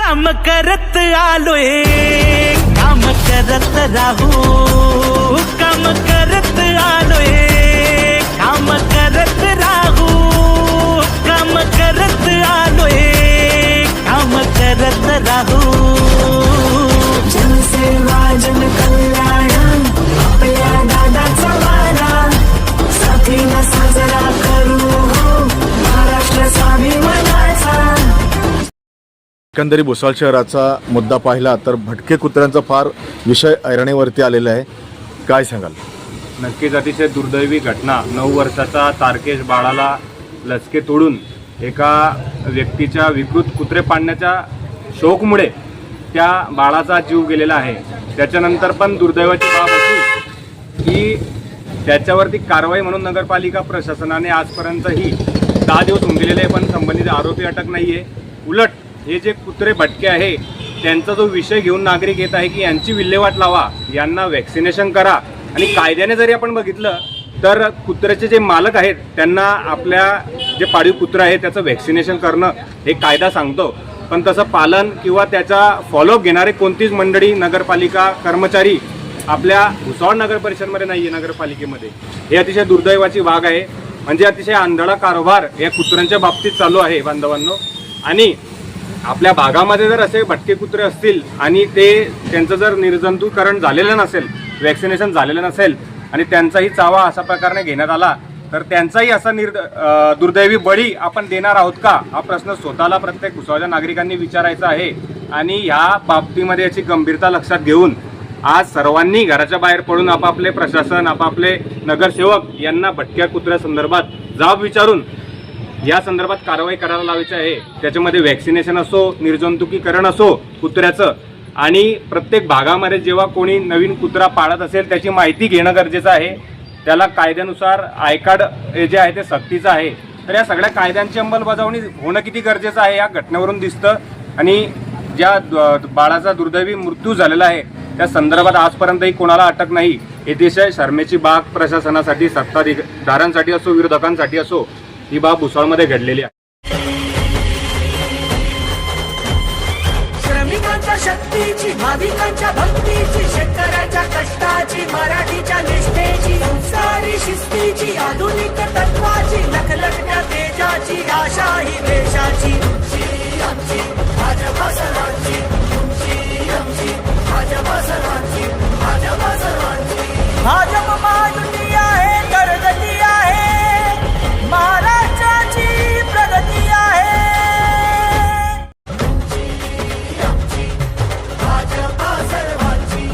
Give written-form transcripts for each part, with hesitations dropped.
काम करत आलोय, काम करत राहू, काम करत आलोय, काम करत राहू, काम करत आलोय, काम करत राहू. जनसेवा जन कल्याण आपल्या दादाचा वारा, साथीला साजरा करू महाराष्ट्र स्वाभिमानाचा. एकंदरी भुसावळ शहराचा मुद्दा पाहिला तर भटके कुत्र्यांचा फार विषय ऐरणीवरती आलेला आहे. काय सांगाल? नक्कीच अतिशय दुर्दैवी घटना. 9 वर्षाचा तारकेश बाळाला लचके तोडून एका व्यक्तीच्या विकृत कुत्रे पाळण्याच्या शौकमुळे त्या बाळाचा जीव गेलेला आहे. त्याच्यानंतर पण दुर्दैवाची बाब अशी की त्याच्यावरती कारवाई म्हणून नगरपालिका प्रशासनाने आजपर्यंतही 10 दिवस होऊन गेलेले आहे, पण संबंधित आरोपी अटक नाही आहे. उलट हे जे कुत्रे भटके आहे त्यांचा जो विषय घेऊन नागरिक येत आहे की यांची विल्हेवाट लावा, यांना वॅक्सिनेशन करा. आणि कायद्याने जरी आपण बघितलं तर कुत्र्याचे जे मालक आहेत त्यांना आपल्या जे पाळीव कुत्रा आहे त्याचं वॅक्सिनेशन करणं हे कायदा सांगतो, पण तसं पालन किंवा त्याचा फॉलोअप घेणारे कोणतीच मंडळी, नगरपालिका कर्मचारी आपल्या भुसावळ नगर परिषदमध्ये नाही आहे, नगरपालिकेमध्ये. हे अतिशय दुर्दैवाची बाब आहे. म्हणजे अतिशय आंधळा कारभार या कुत्र्यांच्या बाबतीत चालू आहे बांधवांनो. आणि आपल्या भागामध्ये जर असे भटके कुत्रे असतील आणि त्यांचं जर निर्जंतुकीकरण झालेलं नसेल, वॅक्सिनेशन झालेलं नसेल आणि त्यांचाही चावा अशा प्रकारे घेण्यात आला तर त्यांचाही असा दुर्दैवी बळी आपण देणार आहोत का, हा प्रश्न स्वतःला प्रत्येक भुसावळच्या नागरिकांनी विचारायचा आहे. आणि ह्या बाबतीमध्ये याची गंभीरता लक्षात घेऊन आज सर्वांनी घराच्या बाहेर पडून आपापले प्रशासन, आपापले नगरसेवक यांना भटक्या कुत्र्या संदर्भात जाब विचारून या संदर्भात कारवाई करायला लावायची आहे. त्याच्यामध्ये वॅक्सिनेशन असो, निर्जंतुकीकरण असो कुत्र्याचं, आणि प्रत्येक भागामध्ये जेव्हा कोणी नवीन कुत्रा पाळत असेल त्याची माहिती घेणं गरजेचं आहे. त्याला कायद्यानुसार आय कार्ड जे आहे ते सक्तीचं आहे. तर या सगळ्या कायद्यांची अंमलबजावणी होणं किती गरजेचं आहे या घटनेवरून दिसतं. आणि ज्या बाळाचा दुर्दैवी मृत्यू झालेला आहे त्या संदर्भात आजपर्यंतही कोणाला अटक नाही. हे अतिशय शरमेची बाब प्रशासनासाठी, सत्ताधाऱ्यांसाठी असो, विरोधकांसाठी असो, ही बाब भुसावळमध्ये घडलेली आहे. श्रमिकांच्या शक्तीची, भाविकांच्या भक्तीची, शेतकऱ्याच्या कष्टाची, मराठीच्या निष्ठेची, संस्कारी शिस्तीची, आधुनिक तत्वाची, लखलखत्या तेजाची, आशा ही देशाची. आमची भाजपा सर्वांची, तुमची आमची भाजपा सर्वांची, भाजपा सर्वांची. भाजप महायुती आहे, करगती आहे, महाराष्ट्राची प्रगती आहे. भाजपा सर्वांची,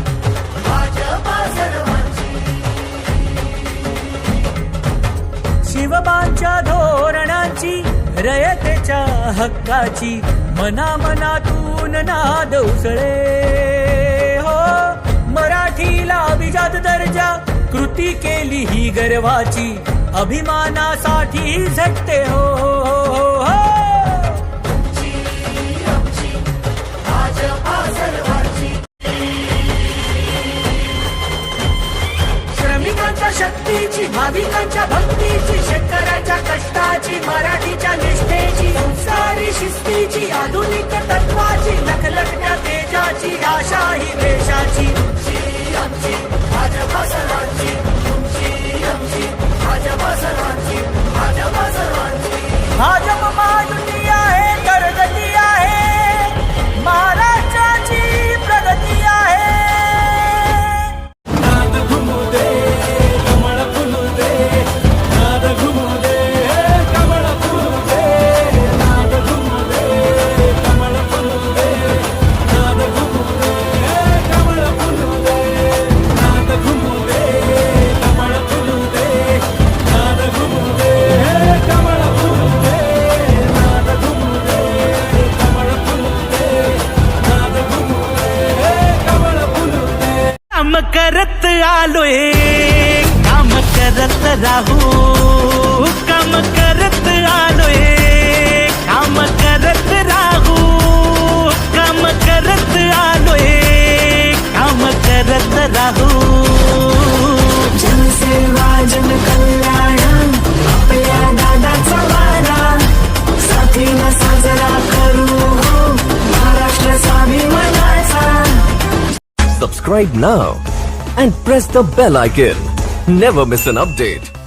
भाजपा सर्वांची. शिवबांच्या धोरणांची, रयतेच्या हक्काची, मनामनातून नाद उसळे हो. मराठीला अभिजात दर्जा, कृती केली ही गर्वाची, अभिमानासाठी झटते हो हो हो. श्रमिकांच्या शक्तीची, भाविकांच्या भक्तीची, शेतकऱ्याच्या कष्टाची, मराठीच्या निष्ठेची, संस्कारी शिस्तीची, आधुनिक तत्वाची, लखलखत्या तेजाची, आशा ही देशाची. आमची भाजपा सर्वांची, तुमची आमची भाजपा सर्वांची, भाजपा सर्वांची. भाजप महायुती आहे, करगती आहे, महाराष्ट्राची प्रगती आहे. काम करत आलोय, काम करत राहू, काम करत आलोय, काम करत राहू, काम करत आलोय, काम करत राहू. जनसेवा जन कल्याण आपल्या दादाचा वारा, साथीला साजरा करू Maharashtra Subscribe now and press the bell icon. Never miss an update.